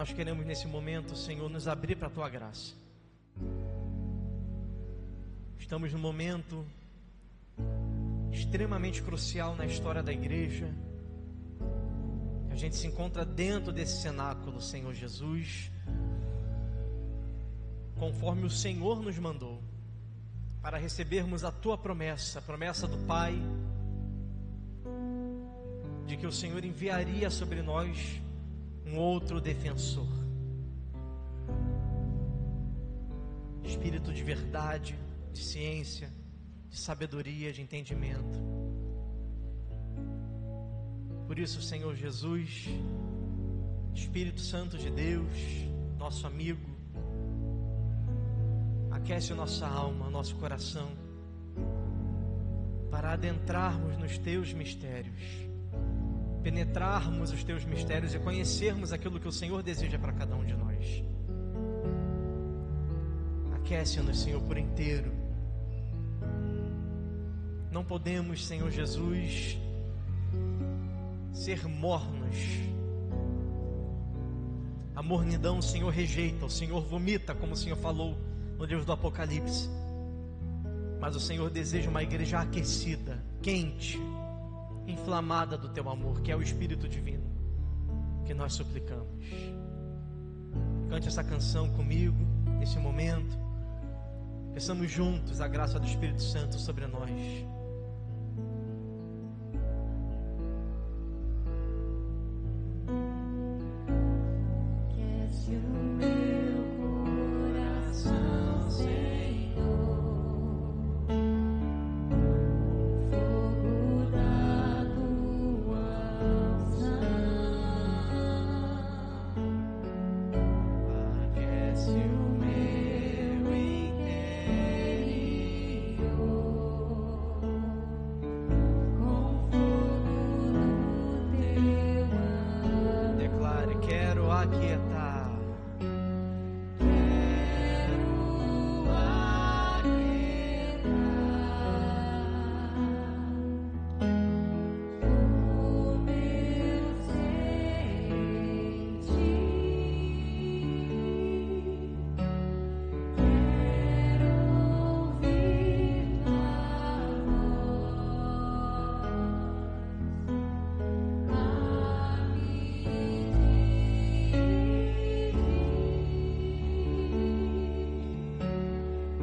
Nós queremos nesse momento, Senhor, nos abrir para a Tua graça. Estamos num momento extremamente crucial na história da igreja. A gente se encontra dentro desse cenáculo, Senhor Jesus, conforme o Senhor nos mandou, para recebermos a Tua promessa, a promessa do Pai, de que o Senhor enviaria sobre nós um outro defensor, Espírito de verdade, de ciência, de sabedoria, de entendimento. Por isso, Senhor Jesus, Espírito Santo de Deus, nosso amigo, aquece a nossa alma, nosso coração, para adentrarmos nos Teus mistérios, penetrarmos os Teus mistérios e conhecermos aquilo que o Senhor deseja para cada um de nós. Aquece-nos, Senhor, por inteiro. Não podemos, Senhor Jesus, ser mornos. A mornidão o Senhor rejeita, o Senhor vomita, como o Senhor falou no livro do Apocalipse. Mas o Senhor deseja uma igreja aquecida, quente, inflamada do Teu amor, que é o Espírito Divino que nós suplicamos. Cante essa canção comigo nesse momento. Peçamos juntos a graça do Espírito Santo sobre nós. Aquece o meu coração, Senhor, fogo da Tua unção. Aquece o Meu interior com fogo do Teu amor. Declare: quero aquietar. Quero aquietar o meu ser em Ti. Quero ouvir Tua voz a me chama viva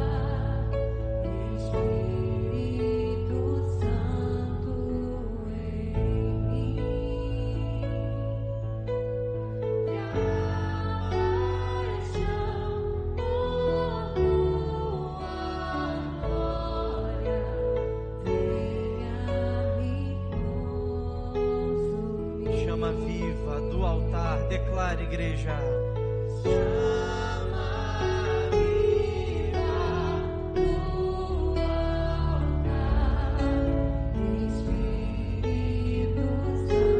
do altar, Espírito Santo em mim, que a paixão por Tua glória venha me consumir. Chama viva do altar. Declare, igreja. Chama viva do altar, Espírito Santo em mim,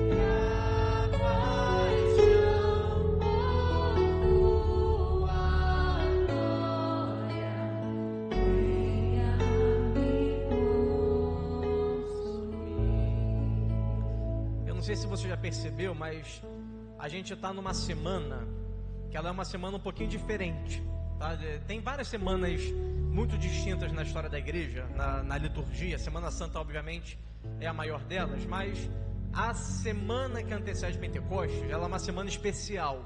que a paixão por Tua glória venha me consumir. Eu não sei se você já percebeu, mas a gente está numa semana que ela é uma semana um pouquinho diferente, tá? Tem várias semanas muito distintas na história da igreja, na liturgia. A Semana Santa, obviamente, é a maior delas, mas a semana que antecede Pentecostes, ela é uma semana especial,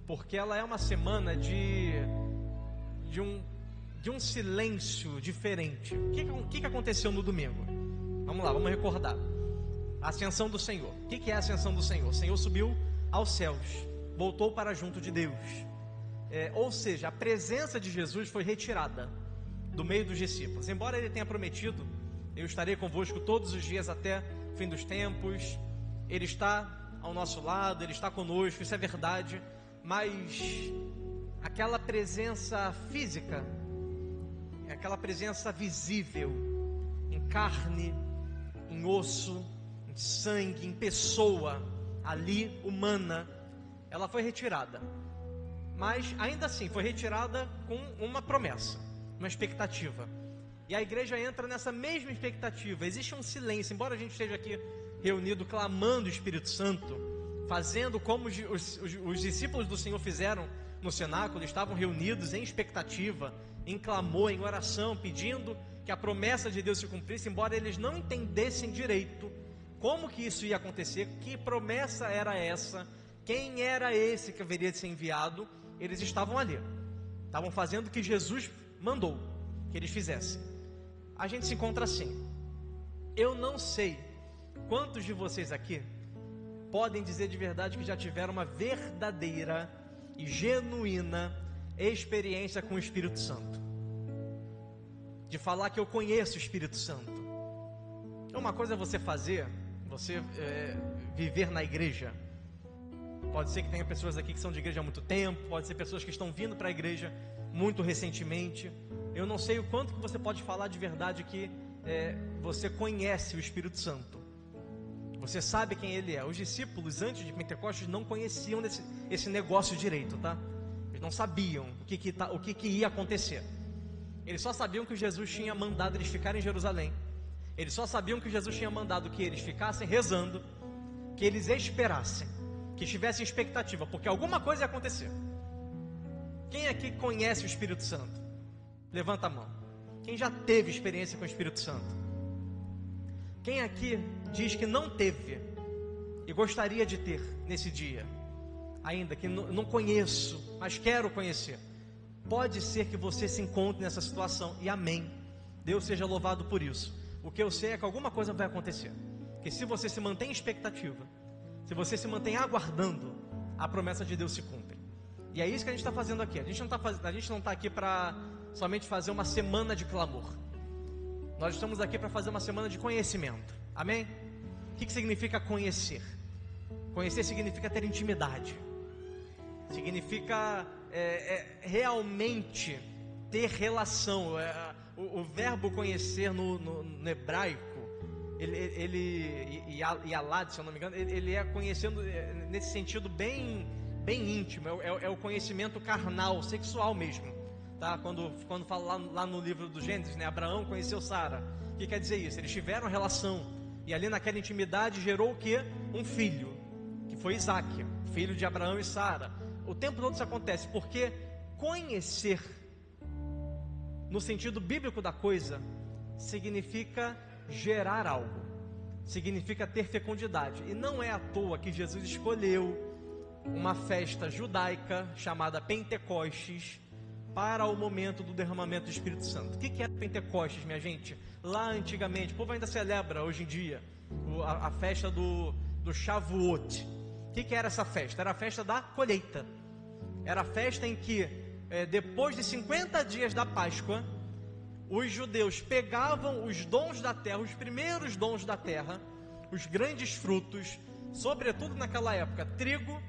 porque ela é uma semana de um silêncio diferente. O que aconteceu no domingo? Vamos lá, vamos recordar. A ascensão do Senhor. O que é a ascensão do Senhor? O Senhor subiu aos céus, voltou para junto de Deus. Ou seja, a presença de Jesus foi retirada do meio dos discípulos. Embora Ele tenha prometido: eu estarei convosco todos os dias até o fim dos tempos. Ele está ao nosso lado, Ele está conosco, isso é verdade. Mas aquela presença física, aquela presença visível, em carne, em osso, em sangue, em pessoa, ali, humana, ela foi retirada. mas ainda assim foi retirada com uma promessa, uma expectativa. E a igreja entra nessa mesma expectativa. Existe um silêncio, embora a gente esteja aqui reunido clamando o Espírito Santo, fazendo como os discípulos do Senhor fizeram no cenáculo, estavam reunidos em expectativa, em clamor, em oração, pedindo que a promessa de Deus se cumprisse, embora eles não entendessem direito como que isso ia acontecer, que promessa era essa, quem era esse que haveria de ser enviado. Eles estavam ali, estavam fazendo o que Jesus mandou que eles fizessem. A gente se encontra assim. Eu não sei quantos de vocês aqui podem dizer de verdade que já tiveram uma verdadeira e genuína experiência com o Espírito Santo, de falar que eu conheço o Espírito Santo. Uma coisa é você fazer, você viver na igreja. Pode ser que tenha pessoas aqui que são de igreja há muito tempo, pode ser pessoas que estão vindo para a igreja muito recentemente. Eu não sei o quanto que você pode falar de verdade que você conhece o Espírito Santo. Você sabe quem ele é. Os discípulos antes de Pentecostes não conheciam esse negócio direito, tá? Eles não sabiam o que ia acontecer. Eles só sabiam que Jesus tinha mandado eles ficarem em Jerusalém. Eles só sabiam que Jesus tinha mandado que eles ficassem rezando, que eles esperassem, que tivessem expectativa, porque alguma coisa ia acontecer. Quem aqui conhece o Espírito Santo? Levanta a mão. Quem já teve experiência com o Espírito Santo? Quem aqui diz que não teve e gostaria de ter nesse dia? Ainda que não conheço, mas quero conhecer. Pode ser que você se encontre nessa situação, e amém. Deus seja louvado por isso. O que eu sei é que alguma coisa vai acontecer. Que se você se mantém em expectativa, se você se mantém aguardando, a promessa de Deus se cumpre. E é isso que a gente está fazendo aqui. A gente não está aqui para somente fazer uma semana de clamor. Nós estamos aqui para fazer uma semana de conhecimento. Amém? O que significa conhecer? Conhecer significa ter intimidade. Significa realmente ter relação. O verbo conhecer no hebraico, Yalad, se eu não me engano, ele é conhecendo nesse sentido bem íntimo. É o conhecimento carnal, sexual mesmo, tá? Quando fala lá no livro do Gênesis, né? Abraão conheceu Sara. O que quer dizer isso? Eles tiveram relação, e ali naquela intimidade gerou o quê? Um filho, que foi Isaac, filho de Abraão e Sara. O tempo todo isso acontece, porque conhecer, no sentido bíblico da coisa, significa gerar algo, significa ter fecundidade. E não é à toa que Jesus escolheu uma festa judaica chamada Pentecostes para o momento do derramamento do Espírito Santo. O que é Pentecostes, minha gente? Lá antigamente, o povo ainda celebra hoje em dia a festa do Shavuot. O que era essa festa? Era a festa da colheita. Era a festa em que, depois de 50 dias da Páscoa, os judeus pegavam os dons da terra, os primeiros dons da terra, os grandes frutos, sobretudo naquela época, trigo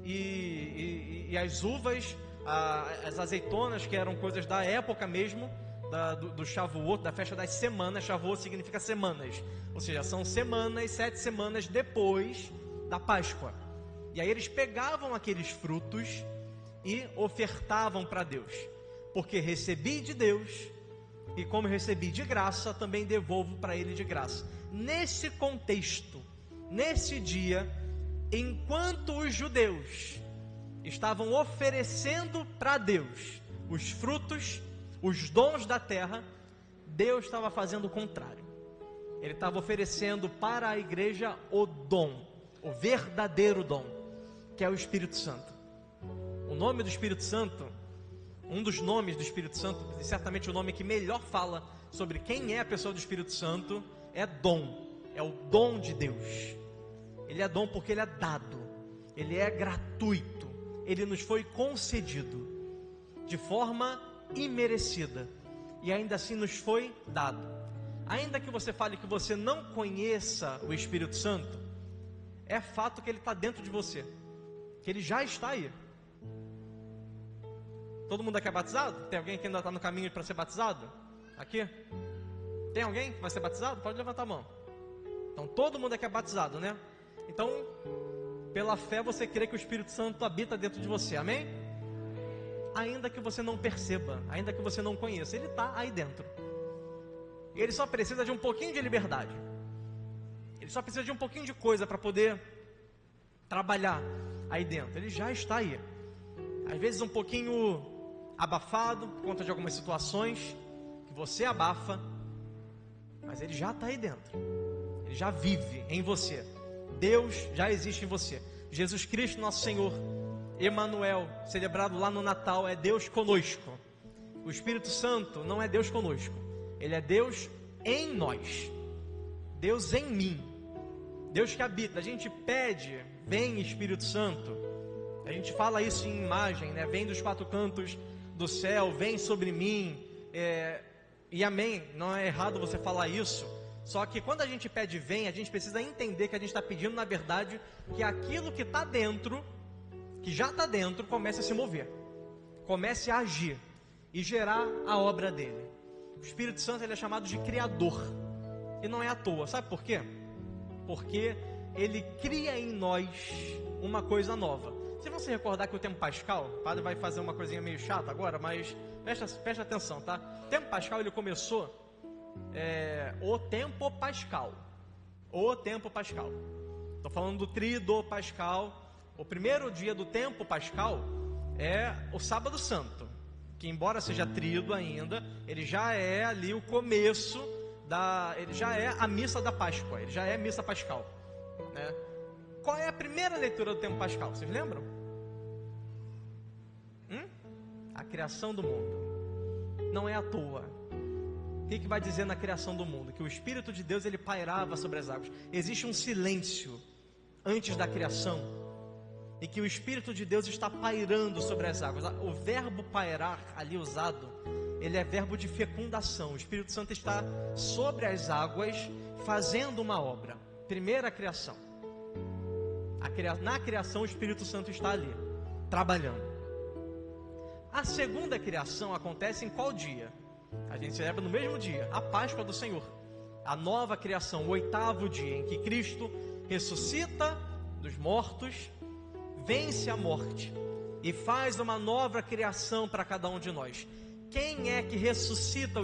e as uvas, as azeitonas, que eram coisas da época mesmo, do Shavuot, da festa das semanas. Shavuot significa semanas, ou seja, são semanas, 7 semanas depois da Páscoa. E aí eles pegavam aqueles frutos e ofertavam para Deus, porque recebi de Deus, e como recebi de graça, também devolvo para Ele de graça. Nesse contexto, nesse dia, enquanto os judeus estavam oferecendo para Deus os frutos, os dons da terra, Deus estava fazendo o contrário. Ele estava oferecendo para a igreja o dom, o verdadeiro dom, que é o Espírito Santo. O nome do Espírito Santo, um dos nomes do Espírito Santo, e certamente o nome que melhor fala sobre quem é a pessoa do Espírito Santo, é dom. É o dom de Deus. Ele é dom porque ele é dado, ele é gratuito, ele nos foi concedido de forma imerecida, e ainda assim nos foi dado. Ainda que você fale que você não conheça o Espírito Santo, é fato que ele está dentro de você, que ele já está aí. Todo mundo aqui é batizado? Tem alguém que ainda está no caminho para ser batizado? Aqui? Tem alguém que vai ser batizado? Pode levantar a mão. Então todo mundo aqui é batizado, né? Então, pela fé você crê que o Espírito Santo habita dentro de você, amém? ainda que você não perceba, ainda que você não conheça, ele está aí dentro. Ele só precisa de um pouquinho de liberdade. Ele só precisa de um pouquinho de coisa para poder trabalhar aí dentro. Ele já está aí. Às vezes um pouquinho abafado por conta de algumas situações que você abafa, mas ele já está aí dentro. Ele já vive em você. Deus já existe em você. Jesus Cristo, nosso Senhor, Emanuel, celebrado lá no Natal, é Deus conosco. O Espírito Santo não é Deus conosco. Ele é Deus em nós. Deus em mim. Deus que habita. A gente pede, vem Espírito Santo. A gente fala isso em imagem, né? Vem dos quatro cantos do céu, vem sobre mim. E amém. Não é errado você falar isso. Só que quando a gente pede vem, a gente precisa entender que a gente está pedindo, na verdade, que aquilo que está dentro, que já está dentro, comece a se mover. Comece a agir e gerar a obra dele. O Espírito Santo, ele é chamado de Criador. E não é à toa. Sabe por quê? Porque ele cria em nós uma coisa nova. Se você recordar que o tempo pascal, o padre vai fazer uma coisinha meio chata agora, mas preste atenção, tá? O tempo pascal, ele começou o tempo pascal. O tempo pascal. Estou falando do tríduo pascal. O primeiro dia do tempo pascal é o sábado santo, que embora seja tríduo ainda, ele já é ali o começo ele já é a missa da Páscoa, ele já é missa pascal, né? Qual é a primeira leitura do tempo pascal? Vocês lembram? A criação do mundo. Não é à toa. O que vai dizer na criação do mundo? Que o Espírito de Deus, ele pairava sobre as águas. Existe um silêncio antes da criação, e que o Espírito de Deus está pairando sobre as águas. O verbo pairar ali usado, ele é verbo de fecundação. O Espírito Santo está sobre as águas fazendo uma obra. Primeira criação. Na criação o Espírito Santo está ali, trabalhando. A segunda criação acontece em qual dia? A gente celebra no mesmo dia, a Páscoa do Senhor. A nova criação, o 8º dia, em que Cristo ressuscita dos mortos, vence a morte e faz uma nova criação para cada um de nós. Quem é que ressuscita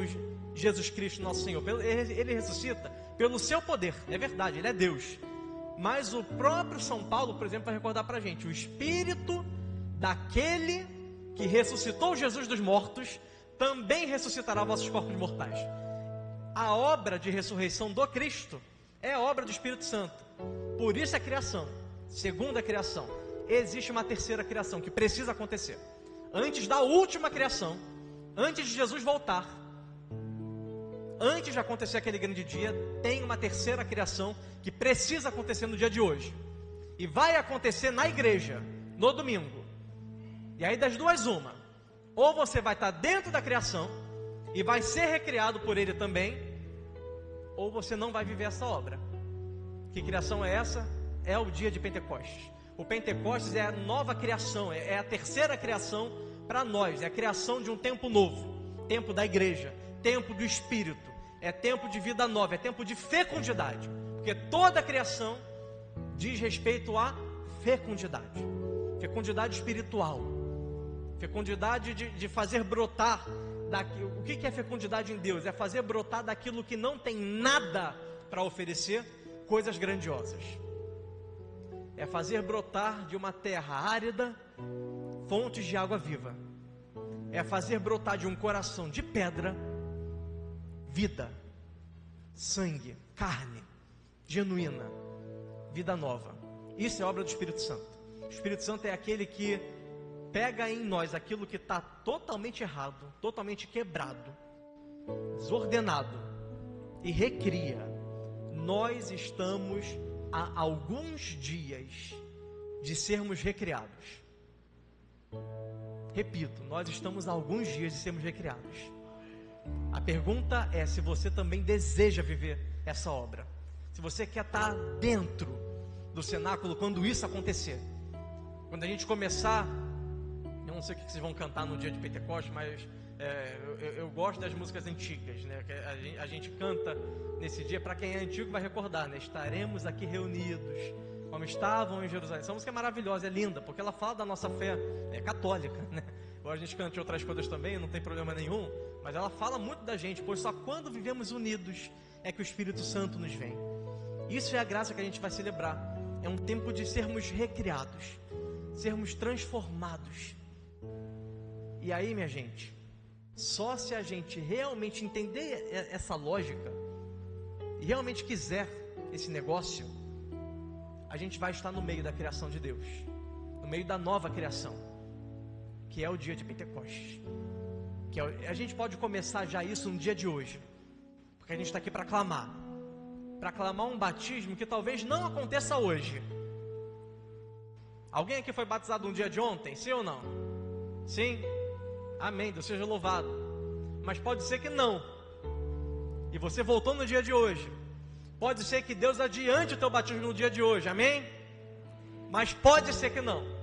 Jesus Cristo, nosso Senhor? Ele ressuscita pelo seu poder, é verdade, ele é Deus. Mas o próprio São Paulo, por exemplo, vai recordar para a gente: o Espírito daquele que ressuscitou Jesus dos mortos também ressuscitará vossos corpos mortais. A obra de ressurreição do Cristo é a obra do Espírito Santo. Por isso é criação. Segunda criação. Existe uma terceira criação que precisa acontecer. Antes da última criação, antes de Jesus voltar, antes de acontecer aquele grande dia, tem uma terceira criação que precisa acontecer no dia de hoje. E vai acontecer na igreja, no domingo. E aí das duas uma: ou você vai estar dentro da criação e vai ser recriado por ele também, ou você não vai viver essa obra. Que criação é essa? É o dia de Pentecostes. O Pentecostes é a nova criação, é a terceira criação para nós. É a criação de um tempo novo, tempo da igreja, tempo do Espírito, é tempo de vida nova, é tempo de fecundidade. Porque toda a criação diz respeito à fecundidade, fecundidade espiritual, fecundidade de fazer brotar. O que é fecundidade em Deus? É fazer brotar daquilo que não tem nada para oferecer coisas grandiosas. É fazer brotar de uma terra árida fontes de água viva. É fazer brotar de um coração de pedra vida, sangue, carne genuína, vida nova. Isso é obra do Espírito Santo. O Espírito Santo é aquele que pega em nós aquilo que está totalmente errado, totalmente quebrado, desordenado, e recria. Nós estamos há alguns dias de sermos recriados. Repito, nós estamos há alguns dias de sermos recriados. A pergunta é se você também deseja viver essa obra. Se você quer estar dentro do cenáculo quando isso acontecer. Quando a gente começar, eu não sei o que vocês vão cantar no dia de Pentecostes, mas eu gosto das músicas antigas, né? A gente canta nesse dia. Para quem é antigo vai recordar, né? Estaremos aqui reunidos como estavam em Jerusalém. Essa música é maravilhosa, é linda, porque ela fala da nossa fé católica, né? Agora a gente canta outras coisas também, não tem problema nenhum, mas ela fala muito da gente, pois só quando vivemos unidos é que o Espírito Santo nos vem. Isso é a graça que a gente vai celebrar. É um tempo de sermos recriados, sermos transformados. E aí, minha gente, só se a gente realmente entender essa lógica e realmente quiser esse negócio, a gente vai estar no meio da criação de Deus, no meio da nova criação, que é o dia de Pentecostes. A gente pode começar já isso no dia de hoje, porque a gente está aqui para clamar um batismo que talvez não aconteça hoje. Alguém aqui foi batizado no dia de ontem, sim ou não? Sim? Amém, Deus seja louvado. Mas pode ser que não, e você voltou no dia de hoje. Pode ser que Deus adiante o teu batismo no dia de hoje, amém? Mas pode ser que não.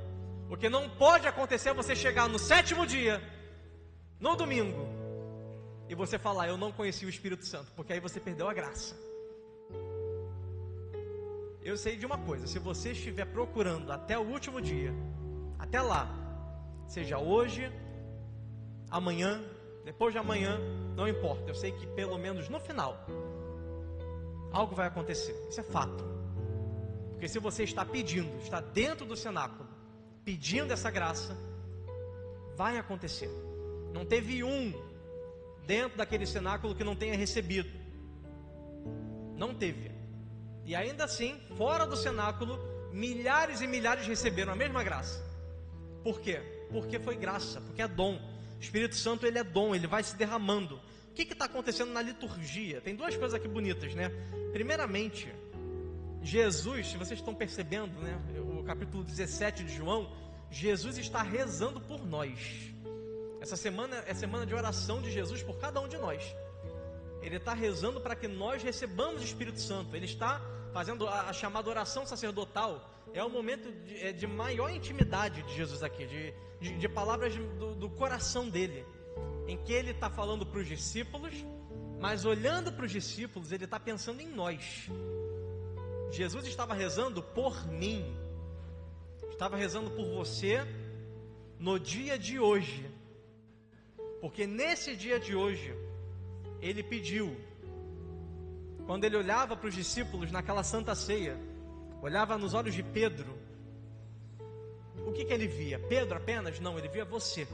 O que não pode acontecer é você chegar no 7º dia, no domingo, e você falar, eu não conheci o Espírito Santo, porque aí você perdeu a graça. Eu sei de uma coisa, se você estiver procurando até o último dia, até lá, seja hoje, amanhã, depois de amanhã, não importa, eu sei que pelo menos no final, algo vai acontecer, isso é fato. Porque se você está pedindo, está dentro do cenáculo, pedindo essa graça, vai acontecer. Não teve um dentro daquele cenáculo que não tenha recebido. Não teve. E ainda assim, fora do cenáculo, milhares e milhares receberam a mesma graça. Por quê? Porque foi graça, porque é dom. O Espírito Santo, ele é dom, ele vai se derramando. O que está acontecendo na liturgia? Tem duas coisas aqui bonitas, né? Primeiramente, Jesus, se vocês estão percebendo, né? O capítulo 17 de João, Jesus está rezando por nós. Essa semana é semana de oração de Jesus por cada um de nós. Ele está rezando para que nós recebamos o Espírito Santo. Ele está fazendo a chamada oração sacerdotal. É o momento de maior intimidade de Jesus aqui, de palavras do coração dele, em que ele está falando para os discípulos, mas olhando para os discípulos, ele está pensando em nós. Jesus estava rezando por mim, estava rezando por você no dia de hoje, porque nesse dia de hoje, ele pediu, quando ele olhava para os discípulos naquela santa ceia, olhava nos olhos de Pedro, o que ele via? Pedro apenas? Não, ele via você.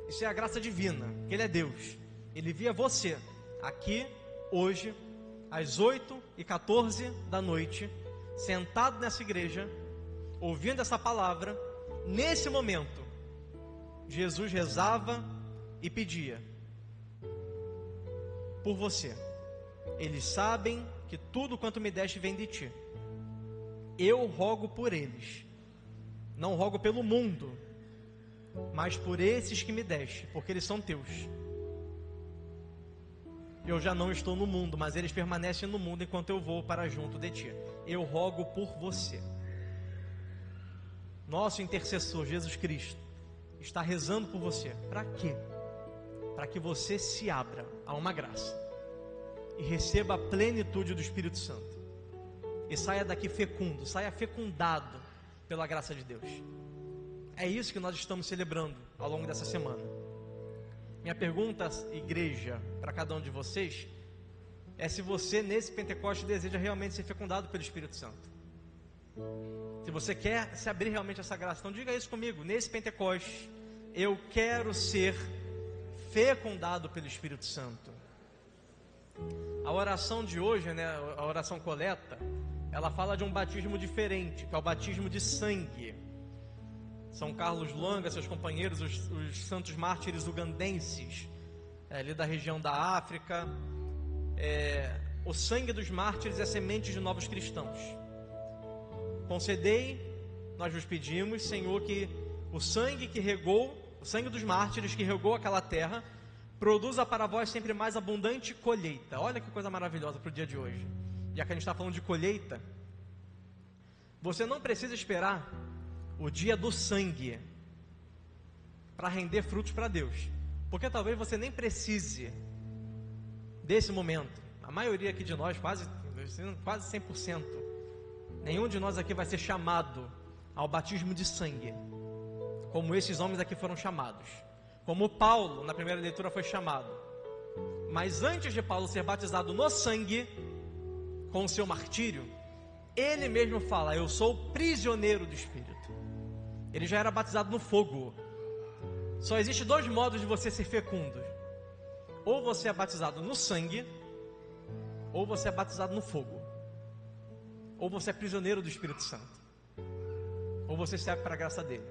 Isso é a graça divina, que ele é Deus. Ele via você, aqui, hoje, às 8h14 da noite, sentado nessa igreja, ouvindo essa palavra. Nesse momento, Jesus rezava e pedia por você. Eles sabem que tudo quanto me deste vem de ti. Eu rogo por eles, não rogo pelo mundo, mas por esses que me deste, porque eles são teus. Eu já não estou no mundo, mas eles permanecem no mundo enquanto eu vou para junto de ti. Eu rogo por você. Nosso intercessor Jesus Cristo está rezando por você. Para quê? Para que você se abra a uma graça e receba a plenitude do Espírito Santo, e saia daqui fecundo, saia fecundado pela graça de Deus. É isso que nós estamos celebrando ao longo dessa semana. Minha pergunta, igreja, para cada um de vocês, é se você nesse Pentecostes deseja realmente ser fecundado pelo Espírito Santo. Se você quer se abrir realmente a essa graça, então diga isso comigo. Nesse Pentecostes, eu quero ser fecundado pelo Espírito Santo. A oração de hoje, né, a oração coleta, ela fala de um batismo diferente, que é o batismo de sangue. São Carlos Langa, seus companheiros, os santos mártires ugandenses, ali da região da África. O sangue dos mártires é semente de novos cristãos. Concedei, nós vos pedimos, Senhor, que o sangue que regou, o sangue dos mártires que regou aquela terra, produza para vós sempre mais abundante colheita. Olha que coisa maravilhosa para o dia de hoje. Já que a gente está falando de colheita, você não precisa esperar o dia do sangue para render frutos para Deus, porque talvez você nem precise desse momento. A maioria aqui de nós, quase 100%, nenhum de nós aqui vai ser chamado ao batismo de sangue como esses homens aqui foram chamados, como Paulo, na primeira leitura, foi chamado. Mas antes de Paulo ser batizado no sangue, com o seu martírio, ele mesmo fala: eu sou prisioneiro do Espírito. Ele já era batizado no fogo. Só existe dois modos de você ser fecundo: ou você é batizado no sangue, ou você é batizado no fogo. Ou você é prisioneiro do Espírito Santo, ou você serve para a graça dele.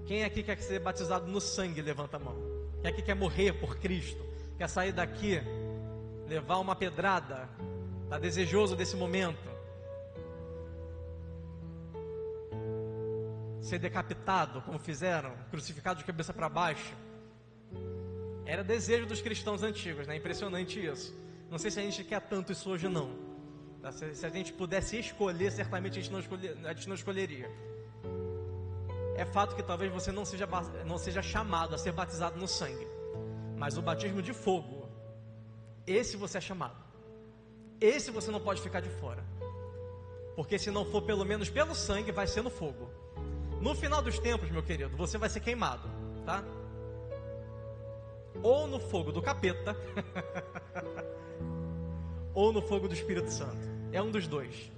Quem aqui quer ser batizado no sangue, levanta a mão. Quem aqui quer morrer por Cristo? Quer sair daqui, levar uma pedrada? Está desejoso desse momento? Ser decapitado, como fizeram, crucificado de cabeça para baixo? Era desejo dos cristãos antigos, né? Impressionante isso. Não sei se a gente quer tanto isso hoje, não. Se a gente pudesse escolher, certamente a gente não escolheria. É fato que talvez você não seja chamado a ser batizado no sangue, mas o batismo de fogo, esse você é chamado. Esse você não pode ficar de fora, porque se não for pelo menos pelo sangue, vai ser no fogo. No final dos tempos, meu querido, você vai ser queimado, tá? Ou no fogo do capeta ou no fogo do Espírito Santo. É um dos dois.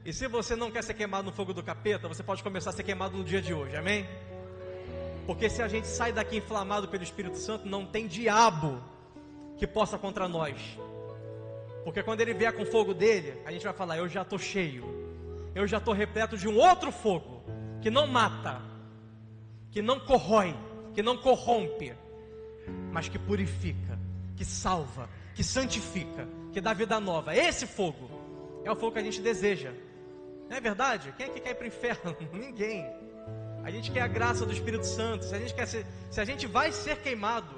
E se você não quer ser queimado no fogo do capeta, você pode começar a ser queimado no dia de hoje, amém? Porque se a gente sai daqui inflamado pelo Espírito Santo, não tem diabo que possa contra nós. Porque quando ele vier com o fogo dele, a gente vai falar: eu já estou cheio, eu já estou repleto de um outro fogo, que não mata, que não corrói, que não corrompe, mas que purifica, que salva, que santifica, que dá vida nova. Esse fogo é o fogo que a gente deseja. Não é verdade? Quem é que quer ir para o inferno? Ninguém. A gente quer a graça do Espírito Santo. Se a gente vai ser queimado,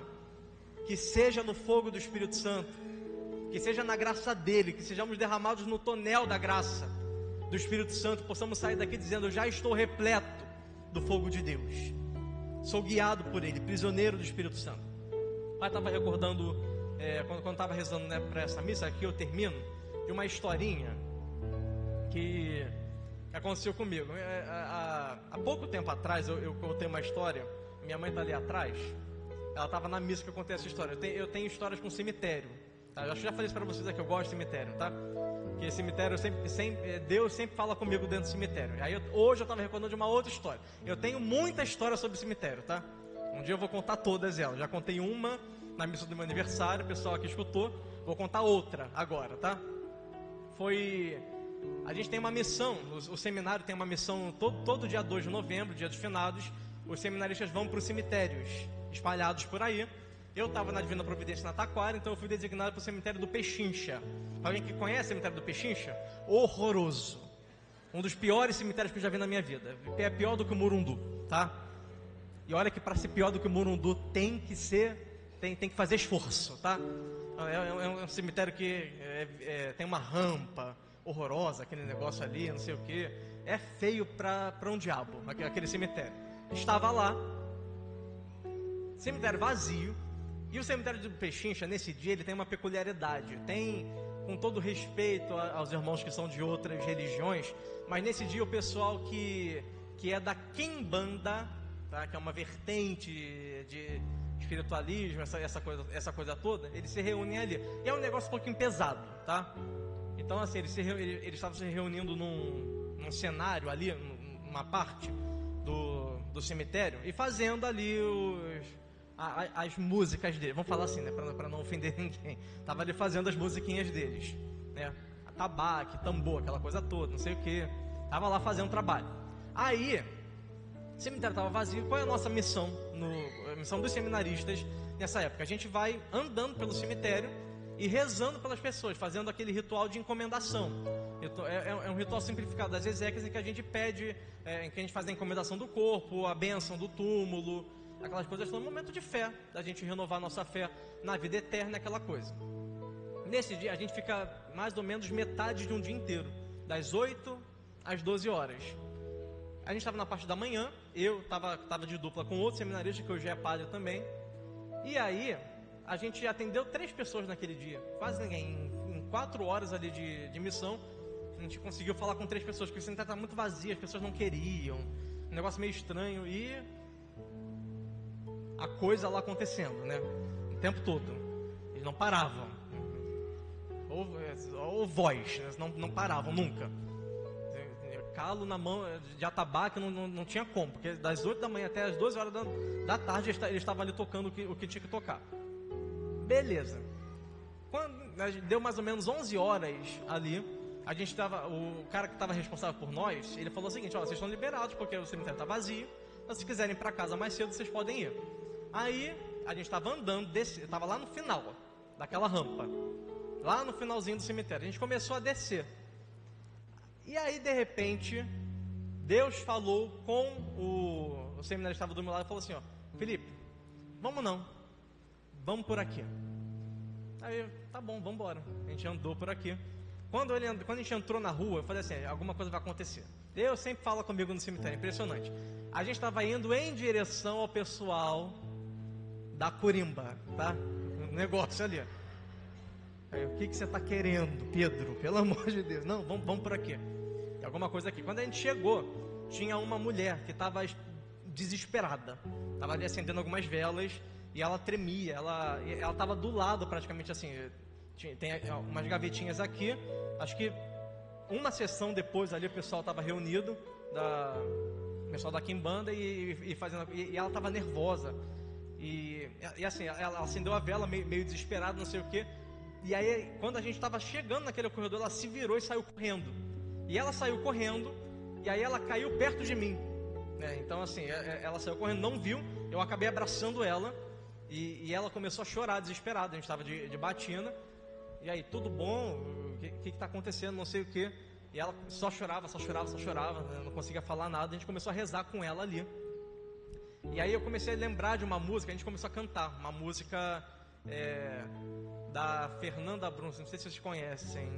que seja no fogo do Espírito Santo, que seja na graça dele, que sejamos derramados no tonel da graça do Espírito Santo, possamos sair daqui dizendo: eu já estou repleto do fogo de Deus, sou guiado por ele, prisioneiro do Espírito Santo. O pai estava recordando, quando estava rezando, né, para essa missa, aqui eu termino, de uma historinha que aconteceu comigo. Há pouco tempo atrás, eu contei uma história. Minha mãe está ali atrás. Ela estava na missa que eu contei essa história. Eu tenho histórias com cemitério, tá? Eu acho que já falei isso para vocês aqui. Eu gosto de cemitério, tá? Porque cemitério Deus sempre fala comigo dentro do cemitério. Aí hoje eu estava recordando de uma outra história. Eu tenho muita história sobre cemitério, tá? Um dia eu vou contar todas elas. Já contei uma na missa do meu aniversário, o pessoal aqui escutou. Vou contar outra agora, tá? A gente tem uma missão, o seminário tem uma missão todo dia 2 de novembro, dia dos finados. Os seminaristas vão para os cemitérios espalhados por aí. Eu estava na Divina Providência na Taquara, então eu fui designado para o cemitério do Pechincha. Alguém que conhece o cemitério do Pechincha? Horroroso. Um dos piores cemitérios que eu já vi na minha vida. É pior do que o Murundu, tá? E olha que para ser pior do que o Murundu tem que fazer esforço, tá? É um cemitério que tem uma rampa horrorosa, aquele negócio ali, não sei o que. É feio para um diabo, aquele cemitério. Estava lá, cemitério vazio. E o cemitério do Pechincha, nesse dia, ele tem uma peculiaridade. Tem, com todo respeito aos irmãos que são de outras religiões, mas nesse dia o pessoal que é da Quimbanda, tá? Que é uma vertente de espiritualismo, essa coisa toda, eles se reúnem ali. E é um negócio um pouquinho pesado, tá? Então, assim, eles estavam se reunindo num cenário ali, numa parte do cemitério, e fazendo ali as músicas deles. Vamos falar assim, né, para não ofender ninguém. Tava ali fazendo as musiquinhas deles, né? Atabaque, tambor, aquela coisa toda, não sei o que. Tava lá fazendo trabalho. Aí, o cemitério estava vazio. Qual é a nossa missão? A missão dos seminaristas nessa época? A gente vai andando pelo cemitério e rezando pelas pessoas, fazendo aquele ritual de encomendação. É um ritual simplificado das exéquias, em que a gente pede, em que a gente faz a encomendação do corpo, a bênção do túmulo, aquelas coisas, no momento de fé, da gente renovar nossa fé na vida eterna, aquela coisa. Nesse dia a gente fica mais ou menos metade de um dia inteiro, das 8 às 12 horas. A gente estava na parte da manhã, eu estava de dupla com outro seminarista, que hoje é padre também. E aí a gente atendeu 3 pessoas naquele dia, quase ninguém. Em 4 horas ali de missão, a gente conseguiu falar com 3 pessoas, porque o cemitério estava muito vazio, as pessoas não queriam, negócio meio estranho e a coisa lá acontecendo, né? O tempo todo. Eles não paravam. Ou voz, né? Não paravam nunca. Calo na mão de atabaque não tinha como, porque das 8 da manhã até as 12 horas da tarde eles estavam ali tocando o que tinha que tocar. Beleza. Quando deu mais ou menos 11 horas ali, o cara que estava responsável por nós, ele falou o seguinte: ó, vocês estão liberados porque o cemitério está vazio, mas se quiserem ir para casa mais cedo, vocês podem ir. Aí a gente estava andando, estava lá no final daquela rampa, lá no finalzinho do cemitério. A gente começou a descer. E aí, de repente, Deus falou com o seminarista que estava do meu lado e falou assim: ó, Felipe, vamos não, vamos por aqui. Aí, tá bom, vamos embora. A gente andou por aqui. Quando a gente entrou na rua, eu falei assim: alguma coisa vai acontecer. Deus sempre fala comigo no cemitério, impressionante. A gente estava indo em direção ao pessoal da Corimba, tá? Um negócio ali. Aí, o que você está querendo, Pedro? Pelo amor de Deus. Não, vamos por aqui. Tem alguma coisa aqui. Quando a gente chegou, tinha uma mulher que estava desesperada. Estava ali acendendo algumas velas e ela tremia. Ela estava do lado, praticamente assim. Tem umas gavetinhas aqui. Acho que uma sessão depois ali o pessoal estava reunido, o pessoal da Quimbanda e ela estava nervosa. E assim, ela acendeu a vela meio desesperada, não sei o que. E aí, quando a gente estava chegando naquele corredor, ela se virou e saiu correndo. E ela saiu correndo, e aí ela caiu perto de mim, né? Então assim, ela saiu correndo, não viu. Eu acabei abraçando ela, e ela começou a chorar desesperada. A gente estava de batina. E aí, tudo bom? O que está acontecendo? Não sei o que. E ela só chorava, né? Não conseguia falar nada. A gente começou a rezar com ela ali. E aí eu comecei a lembrar de uma música. A gente começou a cantar uma música da Fernanda Brum. Não sei se vocês conhecem.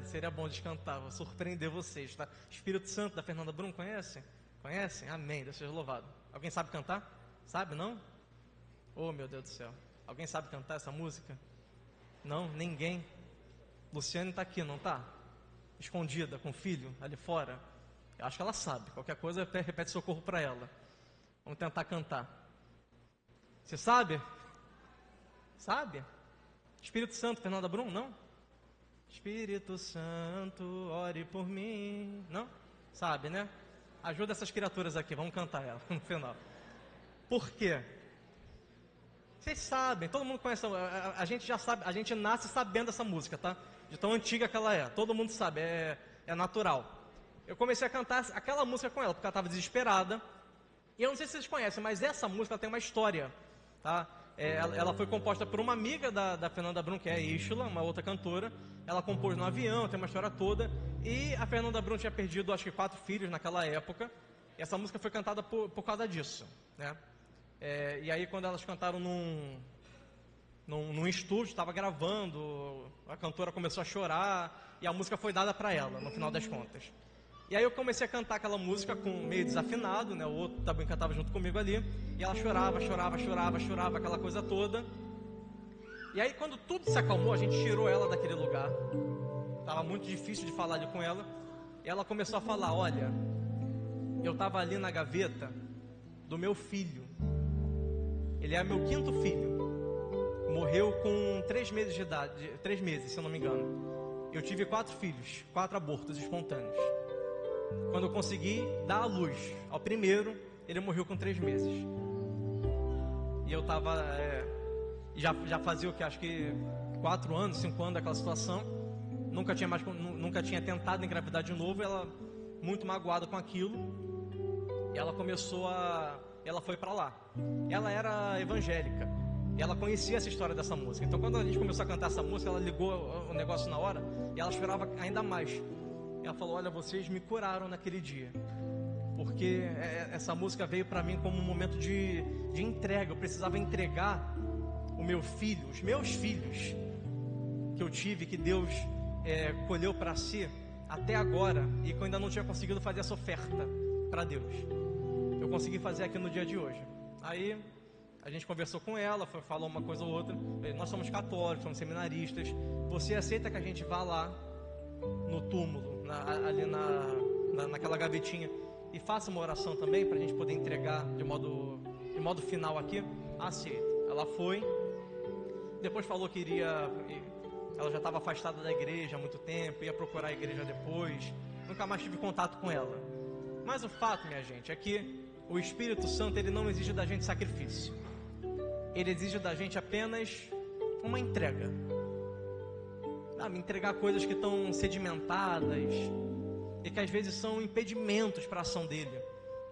Seria bom de cantar, vou surpreender vocês, tá? Espírito Santo da Fernanda Brum, conhecem? Conhecem? Amém, Deus seja louvado. Alguém sabe cantar? Sabe, não? Oh, meu Deus do céu. Alguém sabe cantar essa música? Não? Ninguém? Luciane está aqui, não está? Escondida, com o filho, ali fora. Eu acho que ela sabe. Qualquer coisa, repete socorro para ela. Vamos tentar cantar. Você sabe? Sabe? Espírito Santo, Fernanda Brum, não? Espírito Santo, ore por mim. Não? Sabe, né? Ajuda essas criaturas aqui, vamos cantar ela no final. Por quê? Vocês sabem, todo mundo conhece, a gente já sabe, a gente nasce sabendo essa música, tá? De tão antiga que ela é, todo mundo sabe, é natural. Eu comecei a cantar aquela música com ela, porque ela estava desesperada. E eu não sei se vocês conhecem, mas essa música tem uma história, tá? Ela foi composta por uma amiga da Fernanda Brum, que é a Íxula, uma outra cantora. Ela compôs no avião, tem uma história toda. E a Fernanda Brum tinha perdido, acho que 4 filhos naquela época. E essa música foi cantada por causa disso, né? E aí quando elas cantaram num estúdio, estava gravando, a cantora começou a chorar e a música foi dada para ela, no final das contas. E aí eu comecei a cantar aquela música meio desafinado, né? O outro também cantava junto comigo ali. E ela chorava, aquela coisa toda. E aí quando tudo se acalmou, a gente tirou ela daquele lugar. Estava muito difícil de falar ali com ela. E ela começou a falar: olha, eu estava ali na gaveta do meu filho. Ele é meu 5º filho. Morreu com 3 meses de idade, 3 meses, se eu não me engano. Eu tive 4 filhos, 4 abortos espontâneos. Quando eu consegui dar a luz ao primeiro, ele morreu com 3 meses. E eu estava, já fazia o que, acho que 4 anos, 5 anos daquela situação. Nunca tinha tentado engravidar de novo. Ela, muito magoada com aquilo, ela foi para lá. Ela era evangélica e ela conhecia essa história dessa música. Então quando a gente começou a cantar essa música, ela ligou o negócio na hora e ela chorava ainda mais. Ela falou: olha, vocês me curaram naquele dia, porque essa música veio para mim como um momento de entrega. Eu precisava entregar o meu filho, os meus filhos que eu tive, que Deus colheu para si até agora, e que eu ainda não tinha conseguido fazer essa oferta para Deus. Eu consegui fazer aqui no dia de hoje. Aí a gente conversou com ela, falou uma coisa ou outra. Nós somos católicos, somos seminaristas. Você aceita que a gente vá lá no túmulo, ali naquela gavetinha, e faça uma oração também para a gente poder entregar de modo final aqui. Aceita. Ela foi, depois falou que iria, ela já estava afastada da igreja há muito tempo, ia procurar a igreja depois, nunca mais tive contato com ela. Mas o fato, minha gente, é que o Espírito Santo, ele não exige da gente sacrifício. Ele exige da gente apenas uma entrega. Me entregar coisas que estão sedimentadas e que às vezes são impedimentos para a ação dele.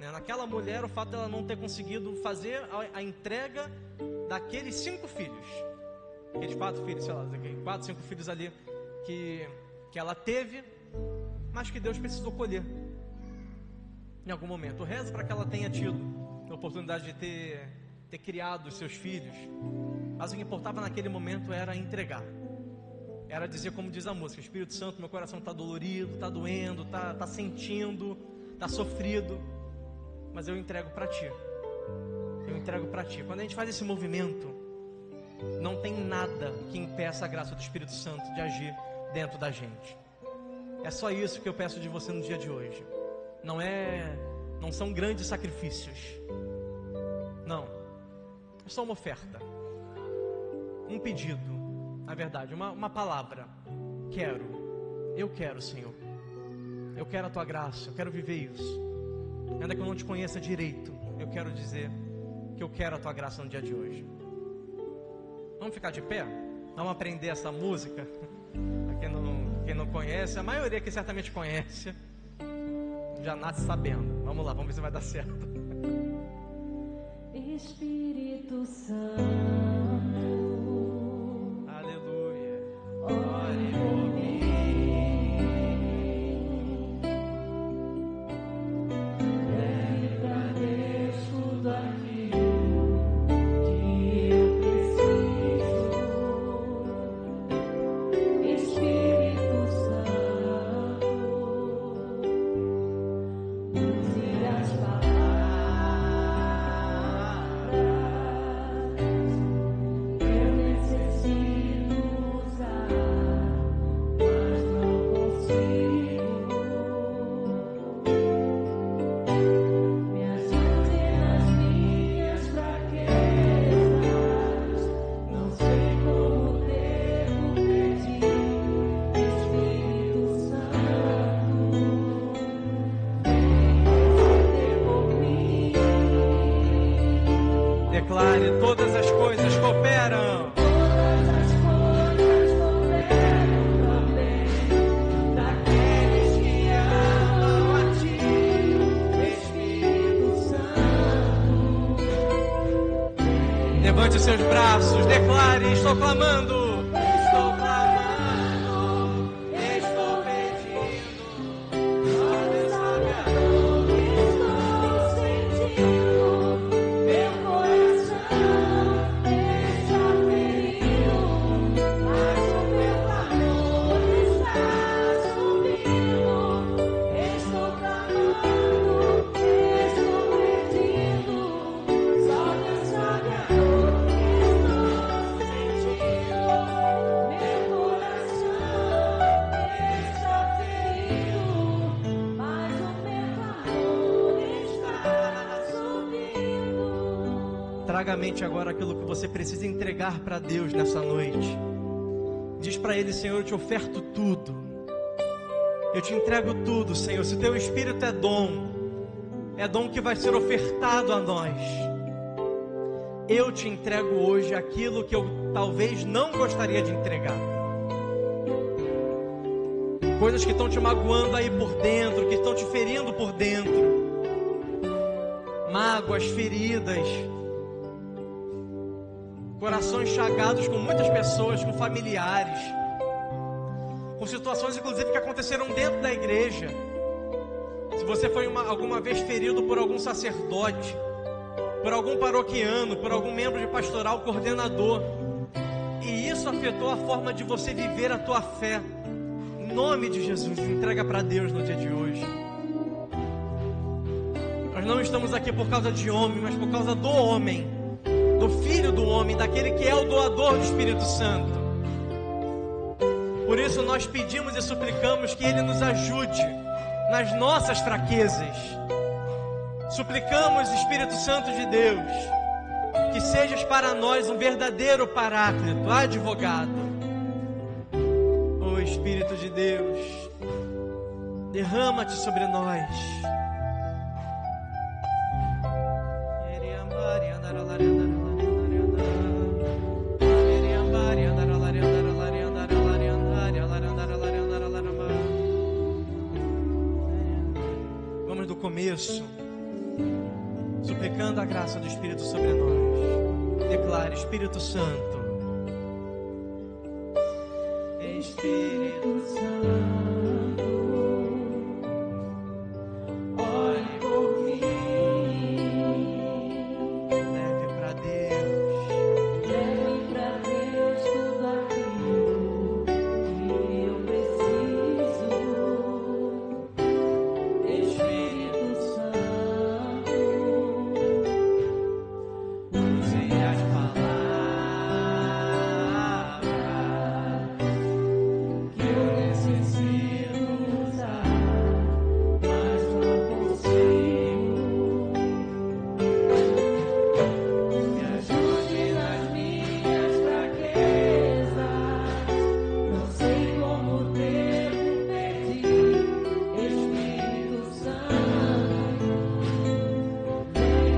Naquela mulher, o fato dela não ter conseguido fazer a entrega daqueles 5 filhos, aqueles 4 filhos, sei lá, 4, 5 filhos ali que ela teve, mas que Deus precisou colher em algum momento. Eu rezo para que ela tenha tido a oportunidade de ter criado os seus filhos, mas o que importava naquele momento era entregar. Era dizer, como diz a música: Espírito Santo, meu coração está dolorido, está doendo, está sentindo, está sofrido, mas eu entrego para Ti. Eu entrego para Ti. Quando a gente faz esse movimento, não tem nada que impeça a graça do Espírito Santo de agir dentro da gente. É só isso que eu peço de você no dia de hoje. Não são grandes sacrifícios. Não. É só uma oferta. Um pedido. Na verdade, uma palavra. Eu quero, Senhor. Eu quero a Tua graça, eu quero viver isso. Ainda que eu não Te conheça direito, eu quero dizer que eu quero a Tua graça no dia de hoje. Vamos ficar de pé? Vamos aprender essa música. Quem não conhece, a maioria aqui certamente conhece, já nasce sabendo. Vamos lá, vamos ver se vai dar certo. Espírito Santo, ore por mim. lembra-me tudo aquilo que eu preciso. Espírito Santo, use as palavras que eu necessito usar, mas não consigo. Me ajude nas minhas fraquezas, não sei como devo pedir. Espírito Santo, vem interceder por mim. Declare: todas as coisas cooperam. Todas as coisas cooperam também daqueles que amam a Ti, Espírito Santo. Levante os seus braços, declare: estou clamando. Estou clamando, estou pedindo, só Deus sabe a dor que estou sentindo. Meu coração está ferido, mas o meu clamor está subindo. Estou clamando, estou pedindo, só Deus sabe a dor que estou sentindo. Meu coração está ferido, mas o meu clamor está subindo. Traga à mente agora aquilo que você precisa entregar para Deus nessa noite. Diz para Ele: Senhor, eu te oferto tudo. Eu te entrego tudo, Senhor. Se Teu Espírito é dom que vai ser ofertado a nós. Eu te entrego hoje aquilo que eu talvez não gostaria de entregar. Coisas que estão te magoando aí por dentro, que estão te ferindo por dentro. Mágoas, feridas, corações chagados com muitas pessoas, com familiares, com situações inclusive que aconteceram dentro da igreja. Se você foi alguma vez ferido por algum sacerdote, por algum paroquiano, por algum membro de pastoral, coordenador, e isso afetou a forma de você viver a tua fé, em nome de Jesus, entrega para Deus no dia de hoje. Nós não estamos aqui por causa de homem, mas por causa do homem, do Filho do homem, daquele que é o doador do Espírito Santo. Por isso nós pedimos e suplicamos que Ele nos ajude nas nossas fraquezas, Suplicamos, Espírito Santo de Deus, que sejas para nós um verdadeiro paráclito, advogado. Ó Espírito de Deus, derrama-te sobre nós. Vamos do começo, suplicando a graça do Espírito sobre nós. Declare: Espírito Santo, Espírito Santo, olhe por mim, leve para Deus tudo aquilo que eu preciso. Espírito Santo, use as palavras que eu necessito usar, mas não consigo. Me ajude nas minhas fraquezas, não sei como devo pedir. Espírito Santo, vem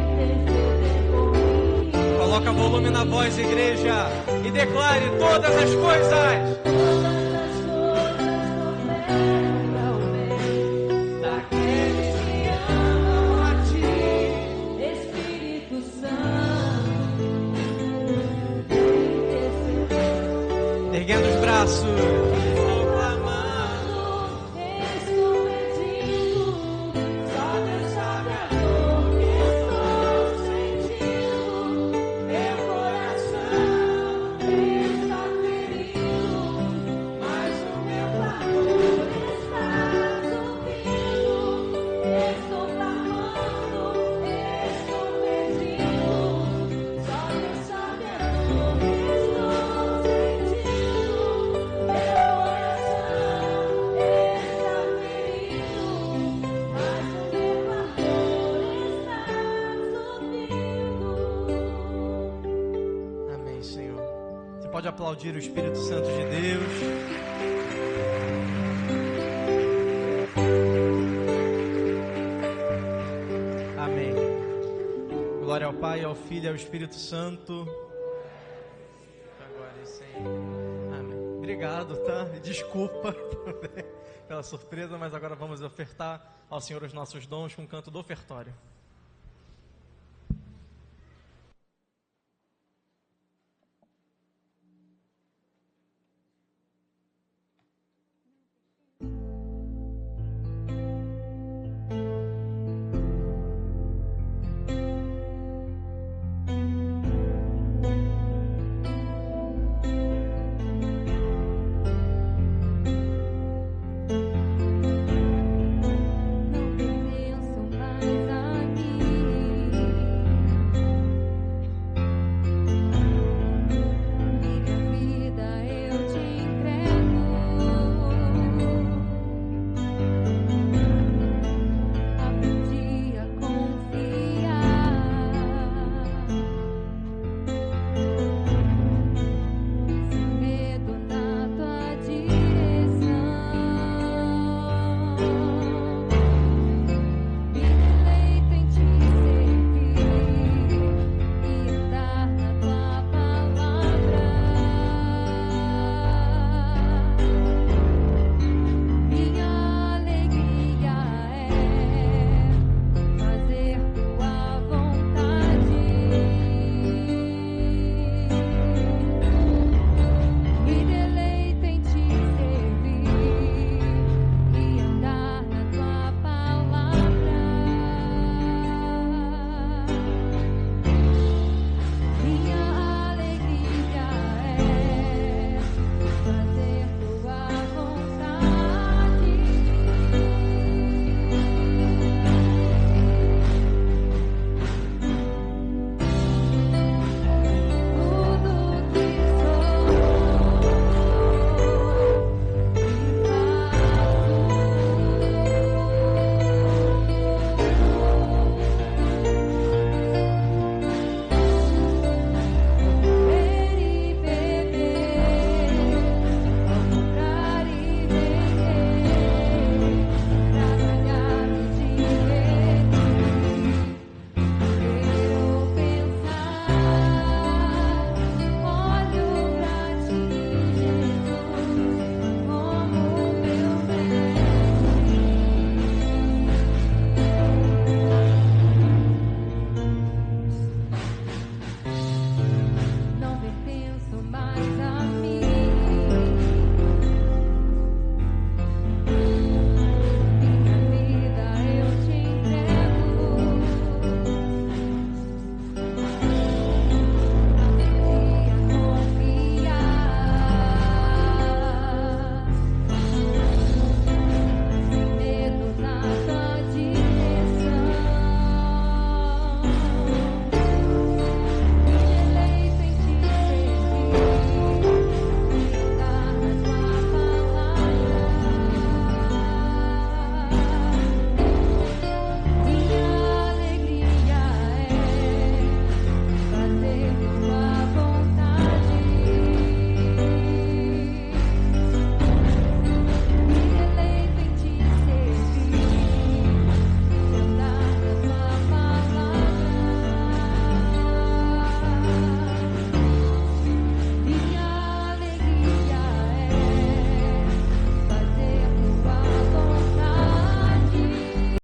interceder por mim. Coloca volume na voz, igreja, e declare todas as coisas. Todas as coisas cooperam para o bem daqueles que amam a Ti. Espírito Santo, vem interceder. Erguendo os braços, estou clamando. Estou pedindo, só Deus sabe a dor que estou sentindo. Meu coração está ferido, mas o meu clamor está subindo. Estou clamando, estou pedindo, só Deus sabe a dor que estou sentindo. Meu coração está ferido, mas o meu clamor está subindo. Amém, Senhor. Você pode aplaudir o Espírito Santo de Deus. Amém. Glória ao Pai, ao Filho e ao Espírito Santo. Agora e sempre. Amém. Obrigado, tá? Desculpa pela surpresa, mas agora vamos ofertar ao Senhor os nossos dons com o canto do ofertório.